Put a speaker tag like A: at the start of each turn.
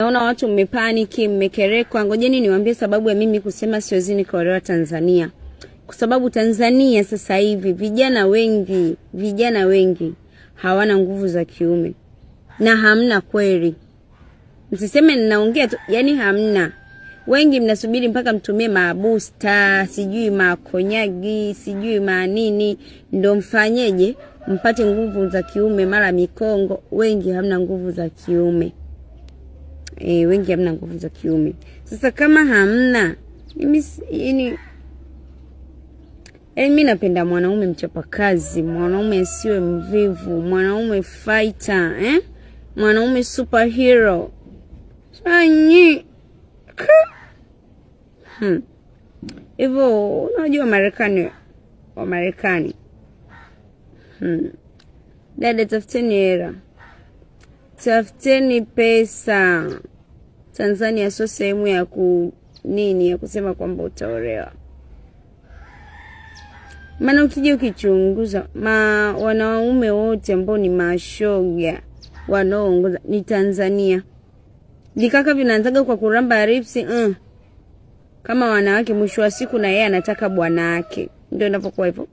A: Naona watu mmepaniki, mmekerekwa. Ngojeni niwaambie sababu ya mimi kusema siwezi nikaolewa Tanzania. Kwa sababu Tanzania sasa hivi vijana wengi hawana nguvu za kiume. Na hamna kweli. Msiseme ninaongea tu, yani hamna. Wengi mnasubiri mpaka mtumie mabusta, sijui makonyagi, sijui manini, ndo mfanyeje mpate nguvu za kiume, mara mikongo. Wengi hamna nguvu za kiume. Wengi hamna nguvu za kiume. Sasa kama hamna, mimi napenda mwanaume mchapakazi, mwanaume asiwe mvivu, mwanaume fighter, mwanaume superhero. Hivyo unajua Marekani. Dada, tafuteni hela. Tafuteni pesa. Tanzania sio sehemu ya ya kusema kwamba utaolewa. Maana ukija ukichunguza wanaume wote ambao ni mashoga wanaoongoza ni Tanzania. Likaka vinaanzaga kwa kuramba ripsi kama wanawake, mwisho wa siku na yeye anataka bwana wake. Ndio inapokuwa hivyo.